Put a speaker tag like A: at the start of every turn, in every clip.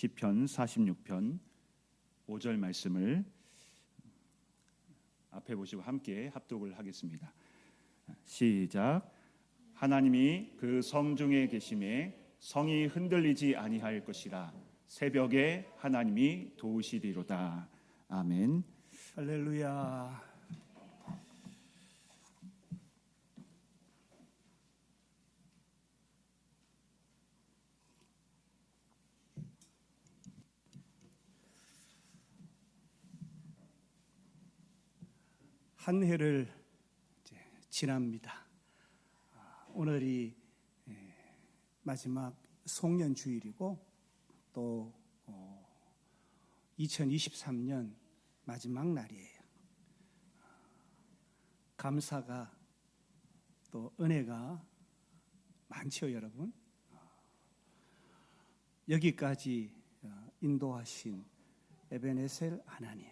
A: 시편 46편 5절 말씀을 앞에 보시고 함께 합독을 하겠습니다. 시작. 하나님이 그 성중에 계심에 성이 흔들리지 아니할 것이라. 새벽에 하나님이 도우시리로다. 아멘.
B: 할렐루야. 한 해를 이제 지납니다. 오늘이 마지막 송년 주일이고 또 2023년 마지막 날이에요. 감사가 또 은혜가 많죠, 여러분. 여기까지 인도하신 에베네셀 하나님.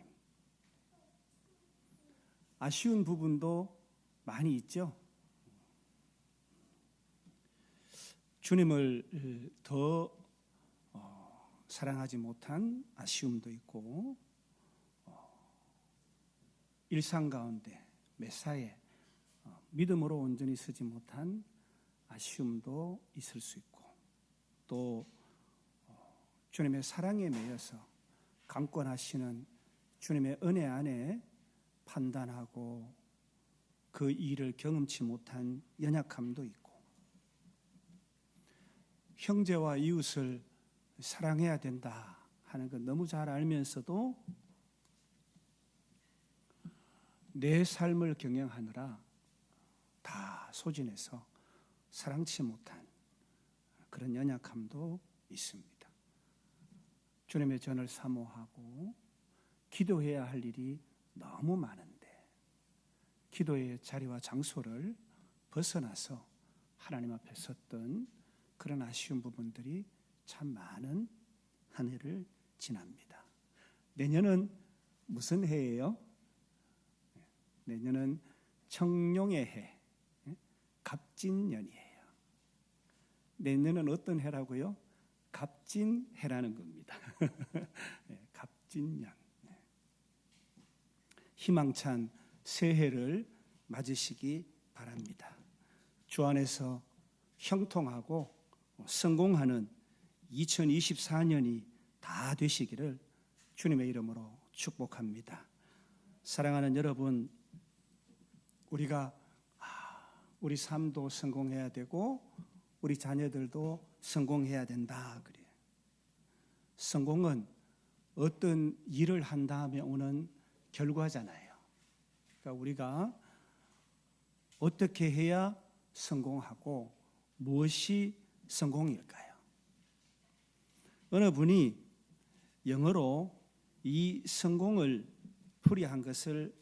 B: 아쉬운 부분도 많이 있죠. 주님을 더 사랑하지 못한 아쉬움도 있고, 일상 가운데 매사에 믿음으로 온전히 서지 못한 아쉬움도 있을 수 있고, 또 주님의 사랑에 매여서 강권하시는 주님의 은혜 안에 판단하고 그 일을 경험치 못한 연약함도 있고, 형제와 이웃을 사랑해야 된다 하는 건 너무 잘 알면서도 내 삶을 경영하느라 다 소진해서 사랑치 못한 그런 연약함도 있습니다. 주님의 전을 사모하고 기도해야 할 일이 너무 많은데 기도의 자리와 장소를 벗어나서 하나님 앞에 섰던 그런 아쉬운 부분들이 참 많은 한 해를 지납니다. 내년은 무슨 해예요? 내년은 청룡의 해, 갑진년이에요. 내년은 어떤 해라고요? 갑진해라는 겁니다. 갑진년. 희망찬 새해를 맞으시기 바랍니다. 주 안에서 형통하고 성공하는 2024년이 다 되시기를 주님의 이름으로 축복합니다. 사랑하는 여러분, 우리가 우리 삶도 성공해야 되고 우리 자녀들도 성공해야 된다 그래요. 성공은 어떤 일을 한 다음에 오는 결과잖아요. 그러니까 우리가 어떻게 해야 성공하고 무엇이 성공일까요? 어느 분이 영어로 이 성공을 풀이한 것을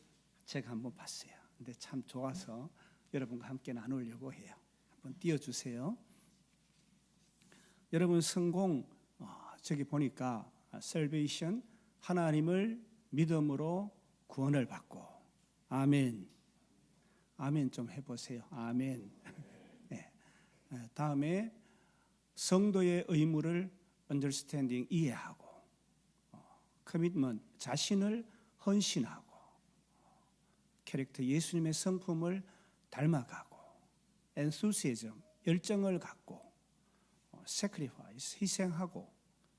B: 제가 한번 봤어요. 근데 참 좋아서 여러분과 함께 나누려고 해요. 한번 띄워주세요. 여러분, 성공, 저기 보니까 salvation, 하나님을 믿음으로 구원을 받고, 아멘. 아멘 좀 해보세요. 아멘. 네. 다음에 성도의 의무를 understanding, 이해하고, commitment, 자신을 헌신하고, 캐릭터, 예수님의 성품을 닮아가고, enthusiasm, 열정을 갖고, sacrifice, 희생하고,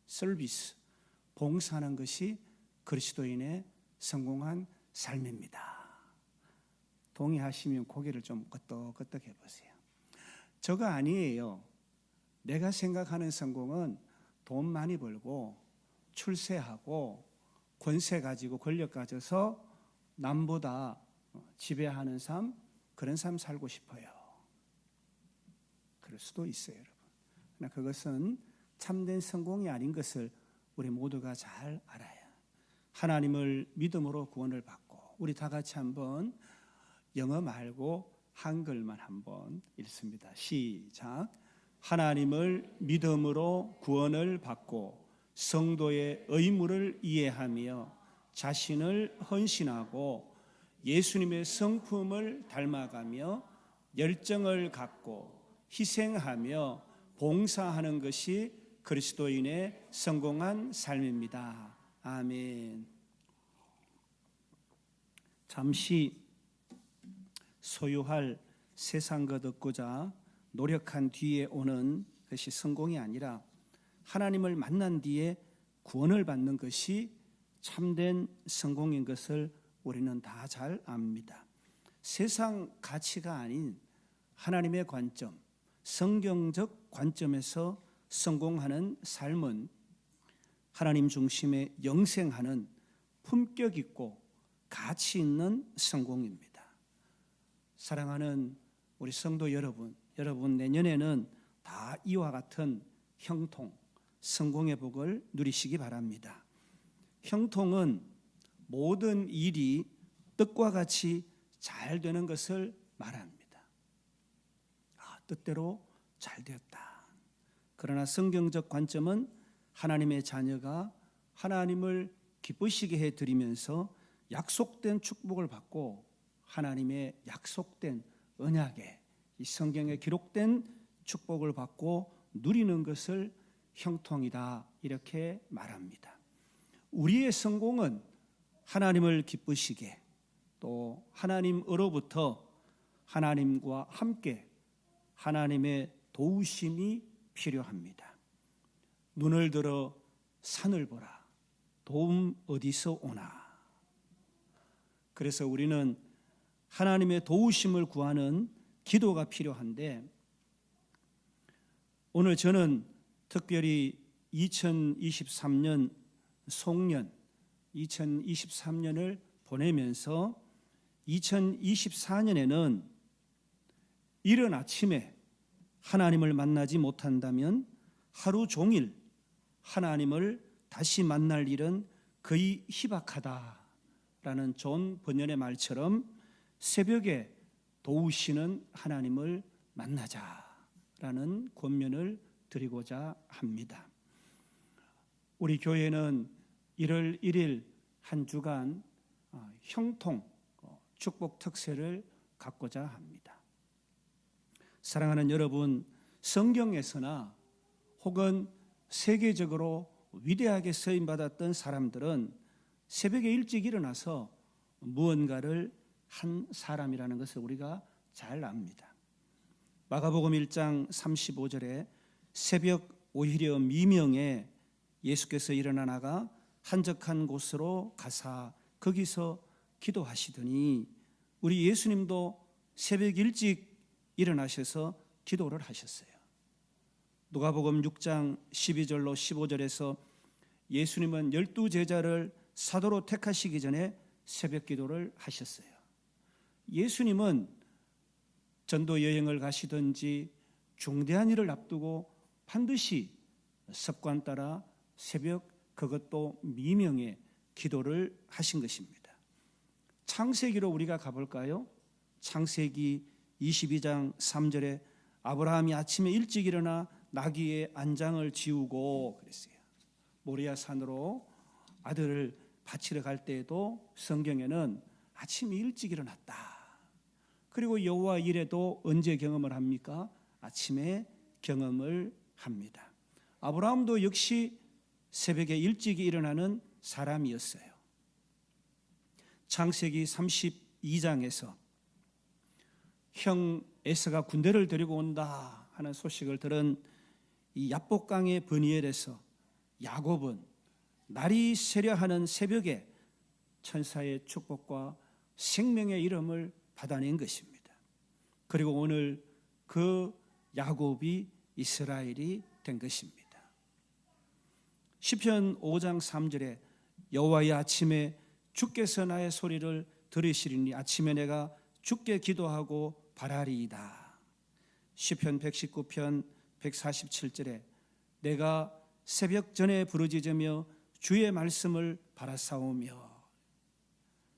B: service, 봉사하는 것이 그리스도인의 성공한 삶입니다. 동의하시면 고개를 좀 끄덕끄덕 해보세요. 저거 아니에요. 내가 생각하는 성공은 돈 많이 벌고 출세하고 권세 가지고 권력 가져서 남보다 지배하는 삶, 그런 삶 살고 싶어요. 그럴 수도 있어요, 여러분. 그러나 그것은 참된 성공이 아닌 것을 우리 모두가 잘 알아요. 하나님을 믿음으로 구원을 받고, 우리 다 같이 한번 영어 말고 한글만 한번 읽습니다. 시작. 하나님을 믿음으로 구원을 받고 성도의 의무를 이해하며 자신을 헌신하고 예수님의 성품을 닮아가며 열정을 갖고 희생하며 봉사하는 것이 그리스도인의 성공한 삶입니다. 아멘. 잠시 소유할 세상 것 얻고자 노력한 뒤에 오는 것이 성공이 아니라 하나님을 만난 뒤에 구원을 받는 것이 참된 성공인 것을 우리는 다 잘 압니다. 세상 가치가 아닌 하나님의 관점, 성경적 관점에서 성공하는 삶은 하나님 중심의 영생하는 품격 있고 가치 있는 성공입니다. 사랑하는 우리 성도 여러분, 내년에는 다 이와 같은 형통, 성공의 복을 누리시기 바랍니다. 형통은 모든 일이 뜻과 같이 잘 되는 것을 말합니다. 뜻대로 잘 되었다. 그러나 성경적 관점은 하나님의 자녀가 하나님을 기쁘시게 해드리면서 약속된 축복을 받고 하나님의 약속된 언약에 이 성경에 기록된 축복을 받고 누리는 것을 형통이다 이렇게 말합니다. 우리의 성공은 하나님을 기쁘시게 또 하나님으로부터 하나님과 함께 하나님의 도우심이 필요합니다. 눈을 들어 산을 보라. 도움 어디서 오나. 그래서 우리는 하나님의 도우심을 구하는 기도가 필요한데 오늘 저는 특별히 2023년 송년 2023년을 보내면서 2024년에는 이른 아침에 하나님을 만나지 못한다면 하루 종일 하나님을 다시 만날 일은 거의 희박하다라는 존 번연의 말처럼 새벽에 도우시는 하나님을 만나자라는 권면을 드리고자 합니다. 우리 교회는 1월 1일 한 주간 형통 축복 특세를 갖고자 합니다. 사랑하는 여러분, 성경에서나 혹은 세계적으로 위대하게 쓰임받았던 사람들은 새벽에 일찍 일어나서 무언가를 한 사람이라는 것을 우리가 잘 압니다. 마가복음 1장 35절에 새벽 오히려 미명에 예수께서 일어나 나가 한적한 곳으로 가사 거기서 기도하시더니 우리 예수님도 새벽 일찍 일어나셔서 기도를 하셨어요. 누가복음 6장 12절로 15절에서 예수님은 12제자를 사도로 택하시기 전에 새벽 기도를 하셨어요. 예수님은 전도 여행을 가시든지 중대한 일을 앞두고 반드시 습관 따라 새벽 그것도 미명에 기도를 하신 것입니다. 창세기로 우리가 가볼까요? 창세기 22장 3절에 아브라함이 아침에 일찍 일어나 나귀의 안장을 지우고 그랬어요. 모리아 산으로 아들을 바치러 갈 때에도 성경에는 아침에 일찍 일어났다. 그리고 여호와 일에도 언제 경험을 합니까? 아침에 경험을 합니다. 아브라함도 역시 새벽에 일찍 일어나는 사람이었어요. 창세기 32장에서 형 에서가 군대를 데리고 온다 하는 소식을 들은 이 야복강의 브니엘에서 야곱은 날이 새려하는 새벽에 천사의 축복과 생명의 이름을 받아낸 것입니다. 그리고 오늘 그 야곱이 이스라엘이 된 것입니다. 시편 5장 3절에 여호와의 아침에 주께서 나의 소리를 들으시리니 아침에 내가 주께 기도하고 바라리이다. 시편 119편 147절에 내가 새벽 전에 부르짖으며 주의 말씀을 바라사오며.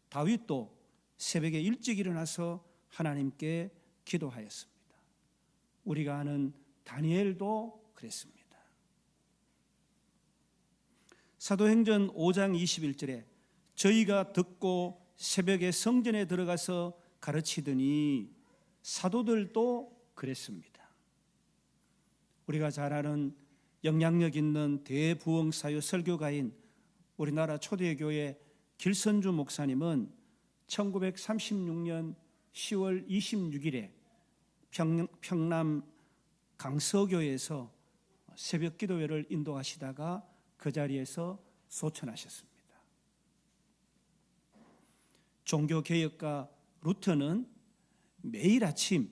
B: 다윗도 새벽에 일찍 일어나서 하나님께 기도하였습니다. 우리가 아는 다니엘도 그랬습니다. 사도행전 5장 21절에 저희가 듣고 새벽에 성전에 들어가서 가르치더니 사도들도 그랬습니다. 우리가 잘 아는 영향력 있는 대부흥사유 설교가인 우리나라 초대교회 길선주 목사님은 1936년 10월 26일에 평남 강서교에서 새벽 기도회를 인도하시다가 그 자리에서 소천하셨습니다. 종교개혁가 루터는 매일 아침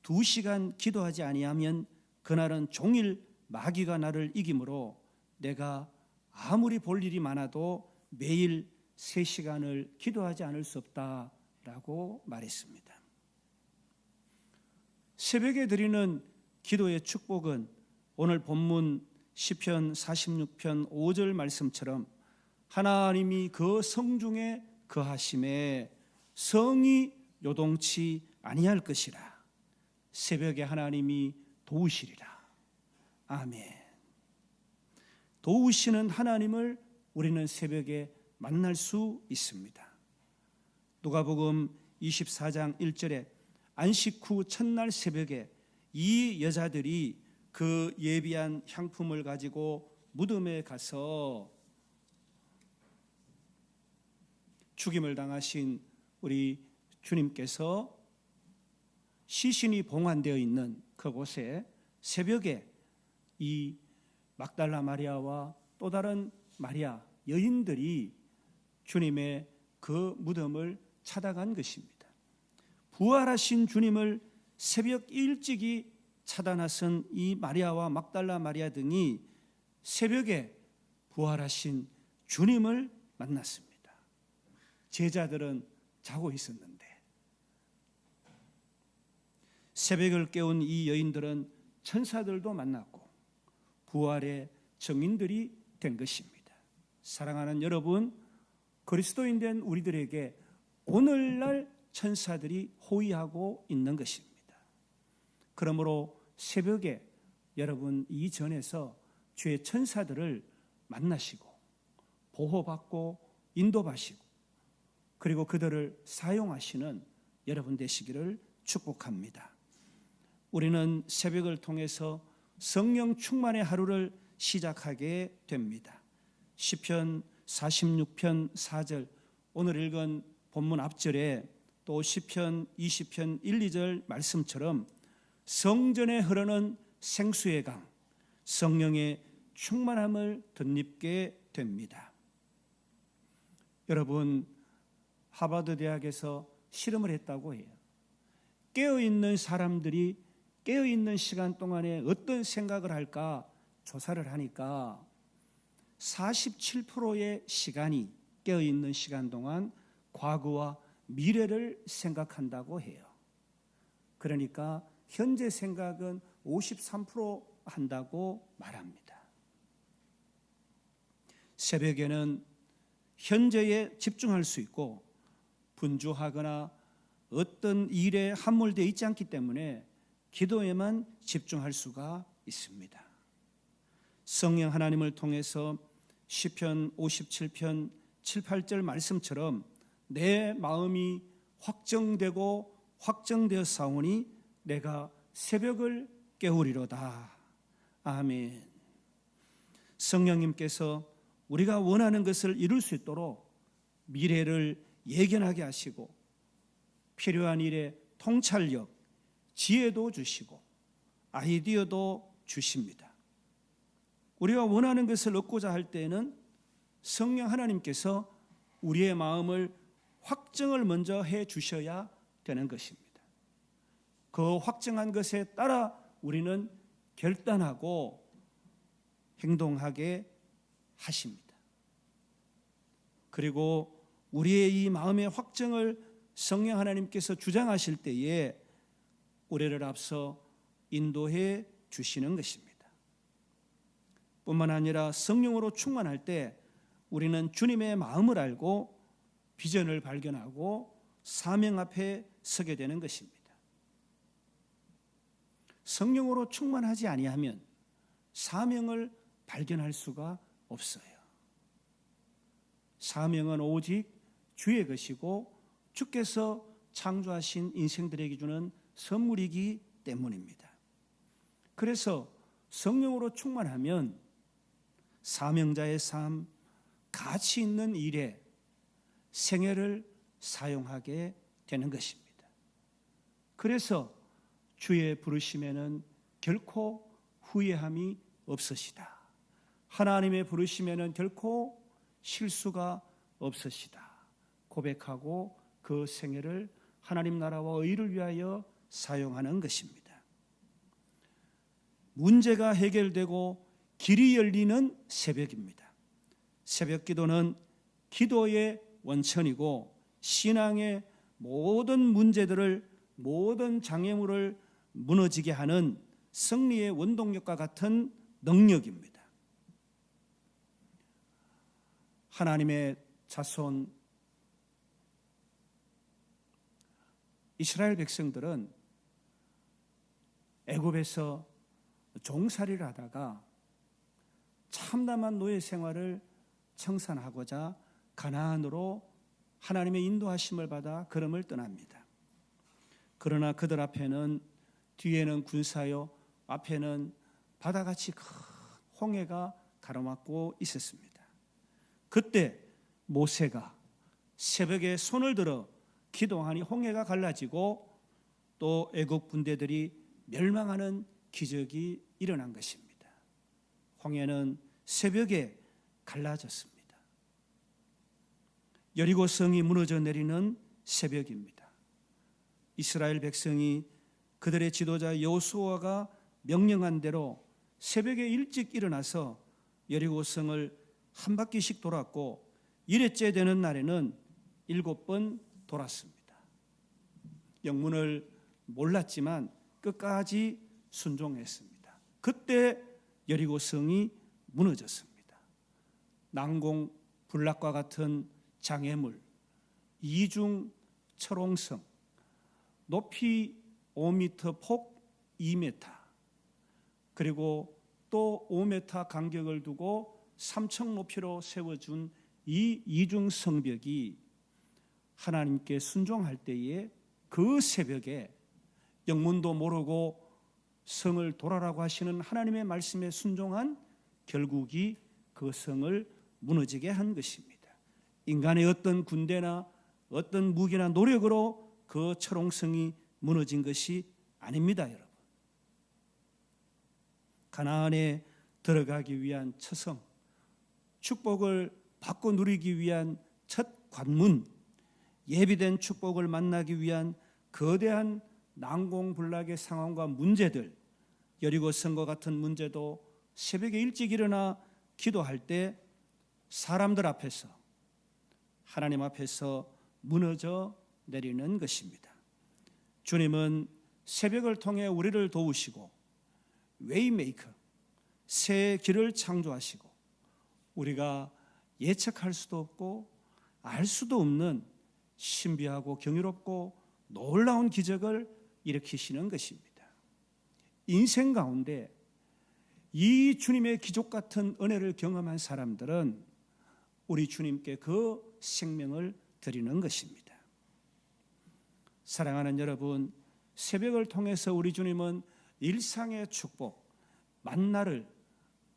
B: 2시간 기도하지 아니하면 그날은 종일 마귀가 나를 이기므로 내가 아무리 볼 일이 많아도 매일 3시간을 기도하지 않을 수 없다라고 말했습니다. 새벽에 드리는 기도의 축복은 오늘 본문 시편 46편 5절 말씀처럼 하나님이 그 성중에 거하심에 성이 요동치 아니할 것이라. 새벽에 하나님이 도우시리라. 아멘. 도우시는 하나님을 우리는 새벽에 만날 수 있습니다. 누가복음 24장 1절에 안식 후 첫날 새벽에 이 여자들이 그 예비한 향품을 가지고 무덤에 가서 죽임을 당하신 우리 주님께서 시신이 봉안되어 있는 그곳에 새벽에 이 막달라 마리아와 또 다른 마리아 여인들이 주님의 그 무덤을 찾아간 것입니다. 부활하신 주님을 새벽 일찍이 찾아 나선 이 마리아와 막달라 마리아 등이 새벽에 부활하신 주님을 만났습니다. 제자들은 자고 있었는데 새벽을 깨운 이 여인들은 천사들도 만났고 부활의 증인들이 된 것입니다. 사랑하는 여러분, 그리스도인 된 우리들에게 오늘날 천사들이 호위하고 있는 것입니다. 그러므로 새벽에 여러분 이전에서 주의 천사들을 만나시고 보호받고 인도하시고 그리고 그들을 사용하시는 여러분 되시기를 축복합니다. 우리는 새벽을 통해서 성령 충만의 하루를 시작하게 됩니다. 시편 46편 4절 오늘 읽은 본문 앞절에 또 시편 20편 1, 2절 말씀처럼 성전에 흐르는 생수의 강 성령의 충만함을 덧입게 됩니다. 여러분 하버드 대학에서 실험을 했다고 해요. 깨어있는 사람들이 깨어있는 시간 동안에 어떤 생각을 할까 조사를 하니까 47%의 시간이 깨어있는 시간 동안 과거와 미래를 생각한다고 해요. 그러니까 현재 생각은 53% 한다고 말합니다. 새벽에는 현재에 집중할 수 있고 분주하거나 어떤 일에 함몰되어 있지 않기 때문에 기도에만 집중할 수가 있습니다. 성령 하나님을 통해서 시편 57편 7, 8절 말씀처럼 내 마음이 확정되고 확정되었사오니 내가 새벽을 깨우리로다. 아멘. 성령님께서 우리가 원하는 것을 이룰 수 있도록 미래를 예견하게 하시고 필요한 일에 통찰력, 지혜도 주시고 아이디어도 주십니다. 우리가 원하는 것을 얻고자 할 때에는 성령 하나님께서 우리의 마음을 확정을 먼저 해 주셔야 되는 것입니다. 그 확정한 것에 따라 우리는 결단하고 행동하게 하십니다. 그리고 우리의 이 마음의 확정을 성령 하나님께서 주장하실 때에 우리를 앞서 인도해 주시는 것입니다. 뿐만 아니라 성령으로 충만할 때 우리는 주님의 마음을 알고 비전을 발견하고 사명 앞에 서게 되는 것입니다. 성령으로 충만하지 아니하면 사명을 발견할 수가 없어요. 사명은 오직 주의 것이고 주께서 창조하신 인생들에게 주는 선물이기 때문입니다. 그래서 성령으로 충만하면 사명자의 삶, 가치 있는 일에 생애를 사용하게 되는 것입니다. 그래서 주의 부르심에는 결코 후회함이 없으시다. 하나님의 부르심에는 결코 실수가 없으시다. 고백하고 그 생애를 하나님 나라와 의를 위하여 사용하는 것입니다. 문제가 해결되고 길이 열리는 새벽입니다. 새벽 기도는 기도의 원천이고 신앙의 모든 문제들을, 모든 장애물을 무너지게 하는 승리의 원동력과 같은 능력입니다. 하나님의 자손 이스라엘 백성들은 애굽에서 종살이를 하다가 참담한 노예 생활을 청산하고자 가나안으로 하나님의 인도하심을 받아 걸음을 떠납니다. 그러나 그들 앞에는, 뒤에는 군사요, 앞에는 바다같이 큰 홍해가 가로막고 있었습니다. 그때 모세가 새벽에 손을 들어 기도하니 홍해가 갈라지고 또 애국 군대들이 멸망하는 기적이 일어난 것입니다. 홍해는 새벽에 갈라졌습니다. 여리고 성이 무너져 내리는 새벽입니다. 이스라엘 백성이 그들의 지도자 여호수아가 명령한 대로 새벽에 일찍 일어나서 여리고 성을 한 바퀴씩 돌았고, 일회째 되는 날에는 7번 돌았습니다. 영문을 몰랐지만 끝까지 순종했습니다. 그때 여리고 성이 무너졌습니다. 난공 불락과 같은 장애물, 이중 철옹성, 높이 5m, 폭 2m, 그리고 또 5m 간격을 두고 3층 높이로 세워준 이 이중 성벽이 하나님께 순종할 때에 그 새벽에 영문도 모르고 성을 돌아라고 하시는 하나님의 말씀에 순종한 결국이 그 성을 무너지게 한 것입니다. 인간의 어떤 군대나 어떤 무기나 노력으로 그 철옹성이 무너진 것이 아닙니다, 여러분. 가나안에 들어가기 위한 처성, 축복을 받고 누리기 위한 첫 관문, 예비된 축복을 만나기 위한 거대한 난공불락의 상황과 문제들, 여리고 성과 같은 문제도 새벽에 일찍 일어나 기도할 때 사람들 앞에서, 하나님 앞에서 무너져 내리는 것입니다. 주님은 새벽을 통해 우리를 도우시고 웨이메이커, 새 길을 창조하시고 우리가 예측할 수도 없고 알 수도 없는 신비하고 경이롭고 놀라운 기적을 일으키시는 것입니다. 인생 가운데 이 주님의 기적 같은 은혜를 경험한 사람들은 우리 주님께 그 생명을 드리는 것입니다. 사랑하는 여러분, 새벽을 통해서 우리 주님은 일상의 축복, 만나를,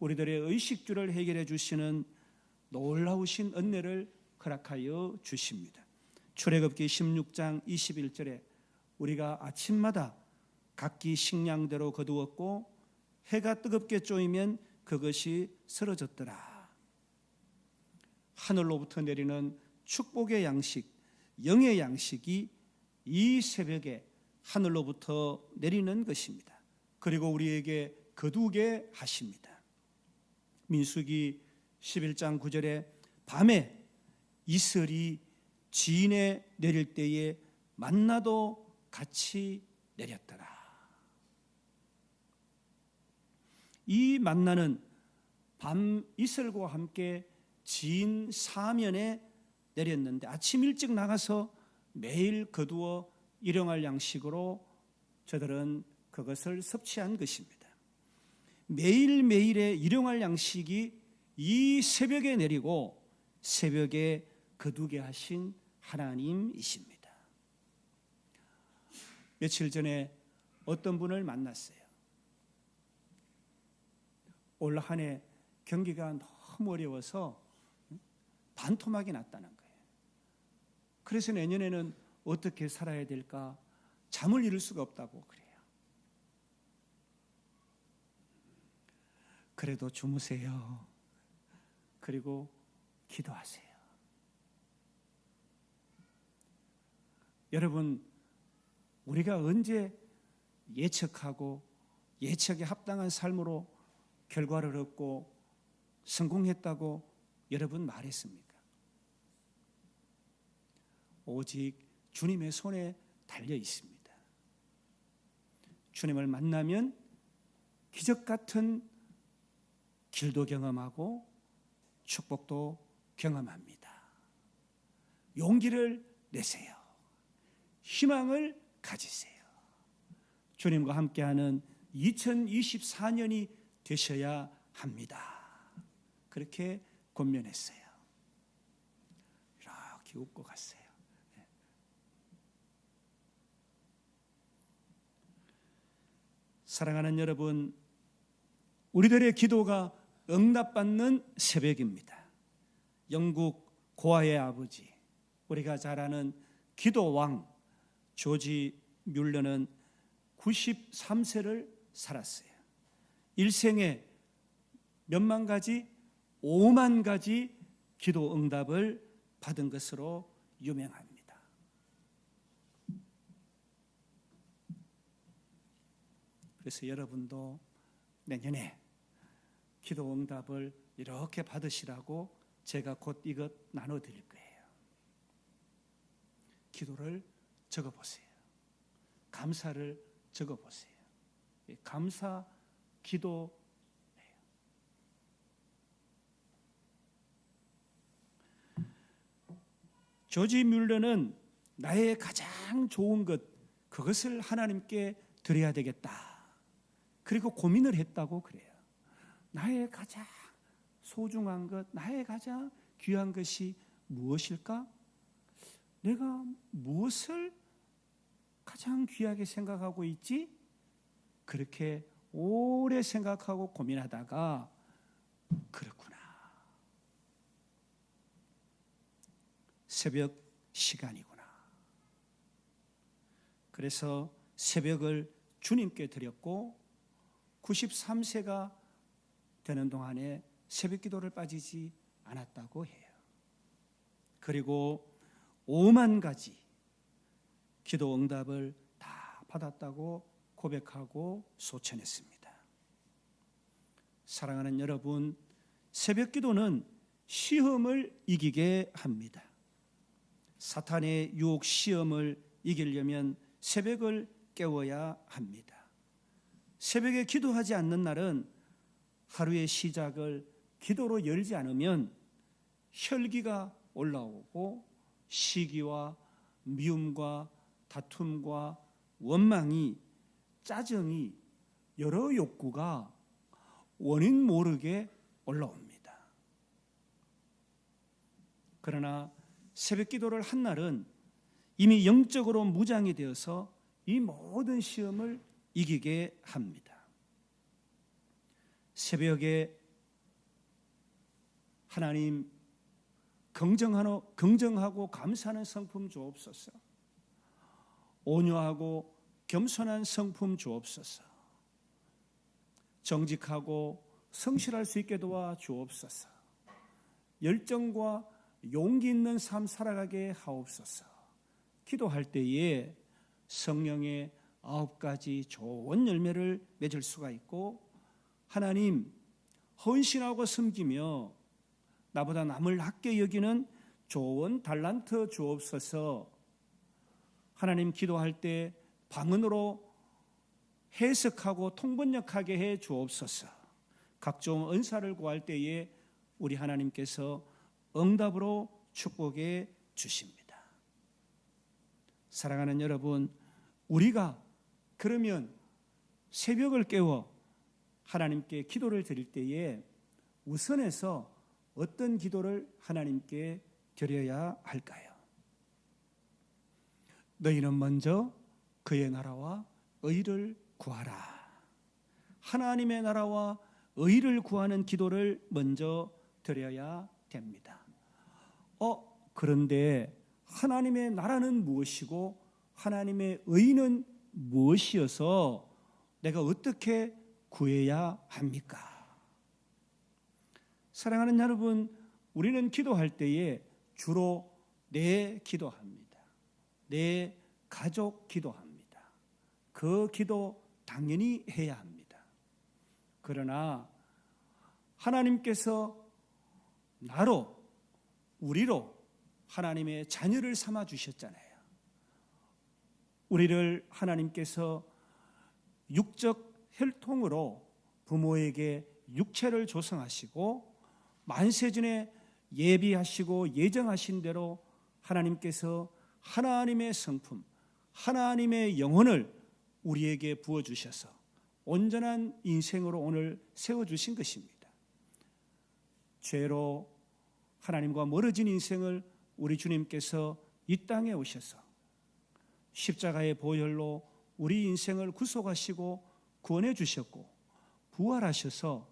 B: 우리들의 의식주를 해결해 주시는 놀라우신 은혜를 허락하여 주십니다. 출애굽기 16장 21절에 우리가 아침마다 각기 식량대로 거두었고 해가 뜨겁게 쪼이면 그것이 쓰러졌더라. 하늘로부터 내리는 축복의 양식, 영의 양식이 이 새벽에 하늘로부터 내리는 것입니다. 그리고 우리에게 거두게 하십니다. 민수기 11장 9절에 밤에 이슬이 지인에 내릴 때에 만나도 같이 내렸더라. 이 만나는 밤 이슬과 함께 지인 사면에 내렸는데 아침 일찍 나가서 매일 거두어 일용할 양식으로 저들은 그것을 섭취한 것입니다. 매일매일의 일용할 양식이 이 새벽에 내리고 새벽에 거두게 하신 하나님이십니다. 며칠 전에 어떤 분을 만났어요. 올 한 해 경기가 너무 어려워서 반토막이 났다는 거예요. 그래서 내년에는 어떻게 살아야 될까? 잠을 이룰 수가 없다고 그래요. 그래도 주무세요. 그리고 기도하세요. 여러분, 우리가 언제 예측하고 예측에 합당한 삶으로 결과를 얻고 성공했다고 여러분 말했습니까? 오직 주님의 손에 달려 있습니다. 주님을 만나면 기적 같은 길도 경험하고 축복도 경험합니다. 용기를 내세요. 희망을 가지세요. 주님과 함께하는 2024년이 되셔야 합니다. 그렇게 권면했어요. 이렇게 웃고 갔어요. 사랑하는 여러분, 우리들의 기도가 응답받는 새벽입니다. 영국 고아의 아버지, 우리가 잘 아는 기도왕 조지 뮬러는 93세를 살았어요. 일생에 몇만 가지, 5만 가지 기도 응답을 받은 것으로 유명합니다. 그래서 여러분도 내년에 기도 응답을 이렇게 받으시라고 제가 곧 이것 나눠드릴 거예요. 기도를 적어보세요. 감사를 적어보세요. 감사 기도. 조지 뮬러는 나의 가장 좋은 것, 그것을 하나님께 드려야 되겠다. 그리고 고민을 했다고 그래요. 나의 가장 소중한 것, 나의 가장 귀한 것이 무엇일까? 내가 무엇을 가장 귀하게 생각하고 있지? 그렇게 오래 생각하고 고민하다가 그렇구나. 새벽 시간이구나. 그래서 새벽을 주님께 드렸고 93세가 되는 동안에 새벽 기도를 빠지지 않았다고 해요. 그리고 5만 가지 기도 응답을 다 받았다고 고백하고 소천했습니다. 사랑하는 여러분, 새벽 기도는 시험을 이기게 합니다. 사탄의 유혹 시험을 이기려면 새벽을 깨워야 합니다. 새벽에 기도하지 않는 날은 하루의 시작을 기도로 열지 않으면 혈기가 올라오고 시기와 미움과 다툼과 원망이, 짜증이, 여러 욕구가 원인 모르게 올라옵니다. 그러나 새벽 기도를 한 날은 이미 영적으로 무장이 되어서 이 모든 시험을 이기게 합니다. 새벽에 하나님 긍정하고 감사하는 성품 주옵소서. 온유하고 겸손한 성품 주옵소서. 정직하고 성실할 수 있게 도와 주옵소서. 열정과 용기 있는 삶 살아가게 하옵소서. 기도할 때에 성령의 9가지 좋은 열매를 맺을 수가 있고, 하나님 헌신하고 섬기며 나보다 남을 낮게 여기는 좋은 달란트 주옵소서. 하나님 기도할 때 방언으로 해석하고 통번역하게 해 주옵소서. 각종 은사를 구할 때에 우리 하나님께서 응답으로 축복해 주십니다. 사랑하는 여러분, 우리가 그러면 새벽을 깨워 하나님께 기도를 드릴 때에 우선해서 어떤 기도를 하나님께 드려야 할까요? 너희는 먼저 그의 나라와 의를 구하라. 하나님의 나라와 의를 구하는 기도를 먼저 드려야 됩니다. 그런데 하나님의 나라는 무엇이고 하나님의 의는 무엇이어서 내가 어떻게 구해야 합니까? 사랑하는 여러분, 우리는 기도할 때에 주로 내 기도합니다. 내 가족 기도합니다. 그 기도 당연히 해야 합니다. 그러나 하나님께서 나로, 우리로 하나님의 자녀를 삼아 주셨잖아요. 우리를 하나님께서 육적 혈통으로 부모에게 육체를 조성하시고 만세전에 예비하시고 예정하신 대로 하나님께서 하나님의 성품, 하나님의 영혼을 우리에게 부어주셔서 온전한 인생으로 오늘 세워주신 것입니다. 죄로 하나님과 멀어진 인생을 우리 주님께서 이 땅에 오셔서 십자가의 보혈로 우리 인생을 구속하시고 구원해 주셨고 부활하셔서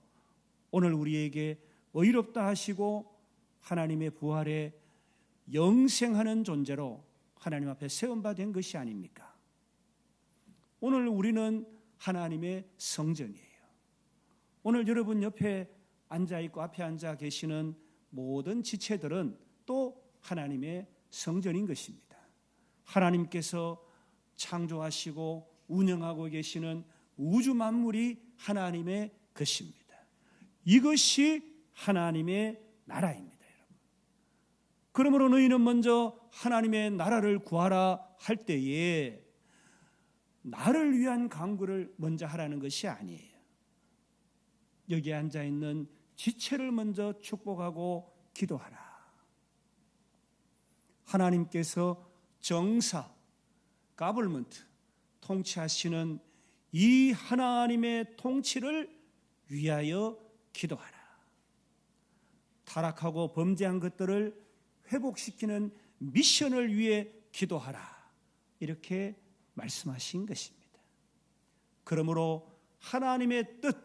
B: 오늘 우리에게 의롭다 하시고 하나님의 부활에 영생하는 존재로 하나님 앞에 세움받은 것이 아닙니까? 오늘 우리는 하나님의 성전이에요. 오늘 여러분 옆에 앉아있고 앞에 앉아 계시는 모든 지체들은 또 하나님의 성전인 것입니다. 하나님께서 창조하시고 운영하고 계시는 우주 만물이 하나님의 것입니다. 이것이 하나님의 나라입니다, 여러분. 그러므로 너희는 먼저 하나님의 나라를 구하라 할 때에 나를 위한 간구를 먼저 하라는 것이 아니에요. 여기에 앉아있는 지체를 먼저 축복하고 기도하라. 하나님께서 정사, 가벌먼트, 통치하시는 이 하나님의 통치를 위하여 기도하라. 타락하고 범죄한 것들을 회복시키는 미션을 위해 기도하라. 이렇게 말씀하신 것입니다. 그러므로 하나님의 뜻,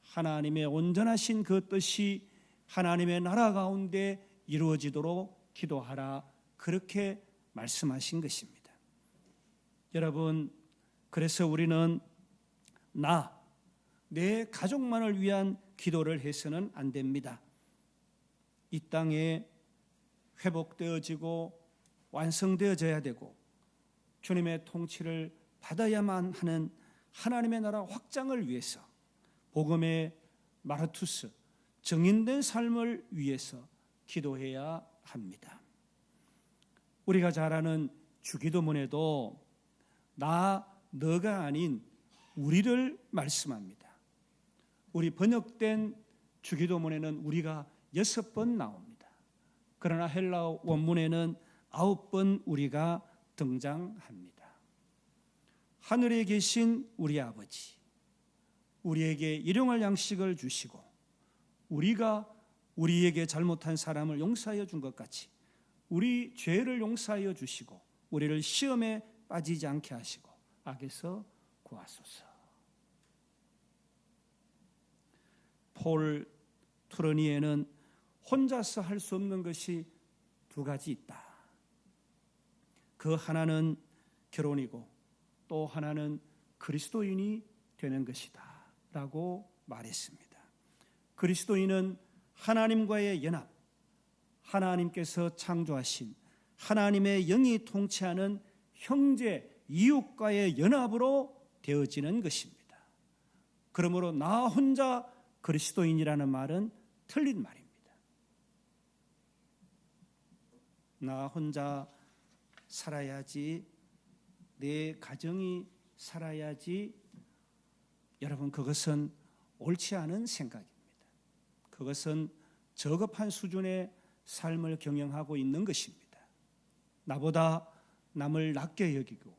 B: 하나님의 온전하신 그 뜻이 하나님의 나라 가운데 이루어지도록 기도하라. 그렇게 말씀하신 것입니다. 여러분, 그래서 우리는 내 가족만을 위한 기도를 해서는 안 됩니다. 이 땅에 회복되어지고 완성되어져야 되고 주님의 통치를 받아야만 하는 하나님의 나라 확장을 위해서 복음의 마르투스, 정인된 삶을 위해서 기도해야 합니다. 우리가 잘 아는 주기도문에도 너가 아닌 우리를 말씀합니다. 우리 번역된 주기도문에는 우리가 6번 나옵니다. 그러나 헬라어 원문에는 9번 우리가 등장합니다. 하늘에 계신 우리 아버지, 우리에게 일용할 양식을 주시고 우리가 우리에게 잘못한 사람을 용서하여 준 것 같이 우리 죄를 용서하여 주시고 우리를 시험에 빠지지 않게 하시고 악에서 구하소서. 폴 투르니에는 혼자서 할 수 없는 것이 2가지 있다. 그 하나는 결혼이고 또 하나는 그리스도인이 되는 것이다 라고 말했습니다. 그리스도인은 하나님과의 연합, 하나님께서 창조하신 하나님의 영이 통치하는 형제, 이웃과의 연합으로 되어지는 것입니다. 그러므로 나 혼자 그리스도인이라는 말은 틀린 말입니다. 나 혼자 살아야지, 내 가정이 살아야지, 여러분 그것은 옳지 않은 생각입니다. 그것은 저급한 수준의 삶을 경영하고 있는 것입니다. 나보다 남을 낮게 여기고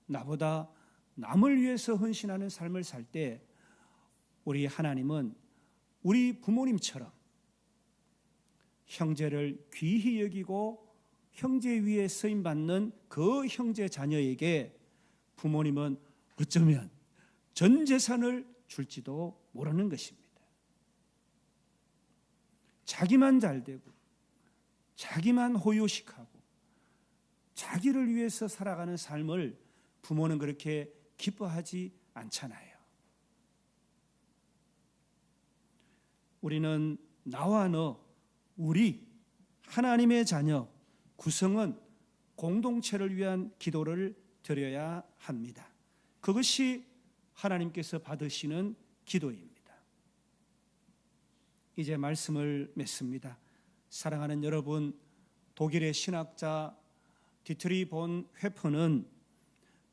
B: 나보다 남을 위해서 헌신하는 삶을 살 때 우리 하나님은 우리 부모님처럼 형제를 귀히 여기고 형제 위에 쓰임받는 그 형제 자녀에게 부모님은 어쩌면 전 재산을 줄지도 모르는 것입니다. 자기만 잘되고 자기만 호요식하고 자기를 위해서 살아가는 삶을 부모는 그렇게 기뻐하지 않잖아요. 우리는 나와 너, 우리 하나님의 자녀, 구성은 공동체를 위한 기도를 드려야 합니다. 그것이 하나님께서 받으시는 기도입니다. 이제 말씀을 맺습니다. 사랑하는 여러분, 독일의 신학자 디트리 본 회퍼는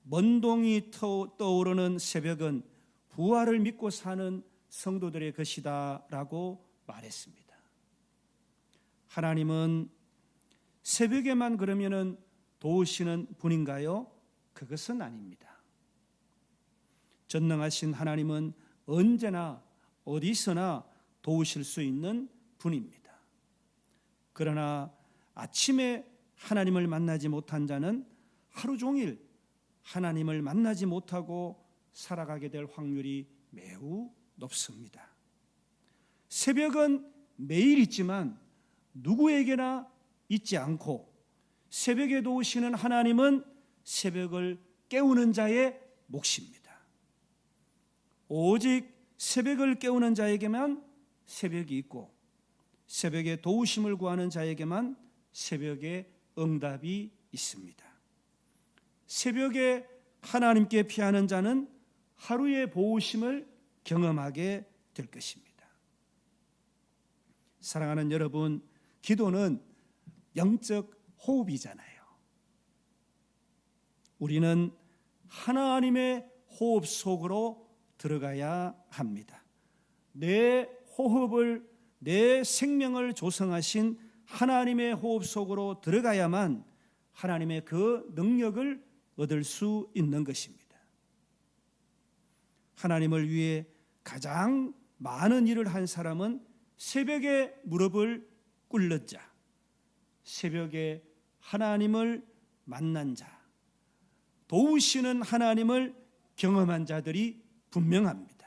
B: 먼 동이 떠오르는 새벽은 부활을 믿고 사는 성도들의 것이다 라고 말했습니다. 하나님은 새벽에만 그러면은 도우시는 분인가요? 그것은 아닙니다. 전능하신 하나님은 언제나 어디서나 도우실 수 있는 분입니다. 그러나 아침에 하나님을 만나지 못한 자는 하루 종일 하나님을 만나지 못하고 살아가게 될 확률이 매우 높습니다. 새벽은 매일 있지만 누구에게나 있지 않고 새벽에 도우시는 하나님은 새벽을 깨우는 자의 몫입니다. 오직 새벽을 깨우는 자에게만 새벽이 있고 새벽에 도우심을 구하는 자에게만 새벽에 응답이 있습니다. 새벽에 하나님께 피하는 자는 하루의 보호심을 경험하게 될 것입니다. 사랑하는 여러분, 기도는 영적 호흡이잖아요. 우리는 하나님의 호흡 속으로 들어가야 합니다. 내 호흡을, 내 생명을 조성하신 하나님의 호흡 속으로 들어가야만 하나님의 그 능력을 얻을 수 있는 것입니다. 하나님을 위해 가장 많은 일을 한 사람은 새벽에 무릎을 꿇는 자, 새벽에 하나님을 만난 자, 도우시는 하나님을 경험한 자들이 분명합니다.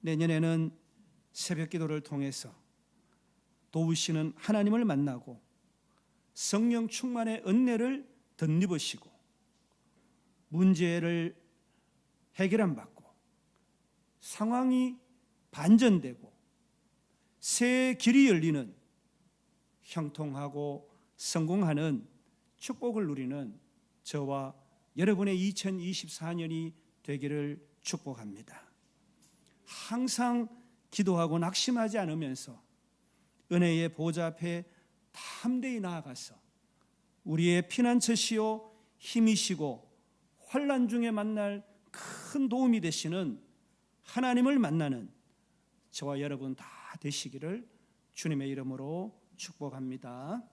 B: 내년에는 새벽 기도를 통해서 도우시는 하나님을 만나고 성령 충만의 은혜를 덧입으시고 문제를 해결함 받고 상황이 반전되고 새 길이 열리는 형통하고 성공하는 축복을 누리는 저와 여러분의 2024년이 되기를 축복합니다. 항상 기도하고 낙심하지 않으면서 은혜의 보좌 앞에 담대히 나아가서 우리의 피난처시요 힘이시고 환난 중에 만날 큰 도움이 되시는 하나님을 만나는 저와 여러분 다 되시기를 주님의 이름으로 축복합니다.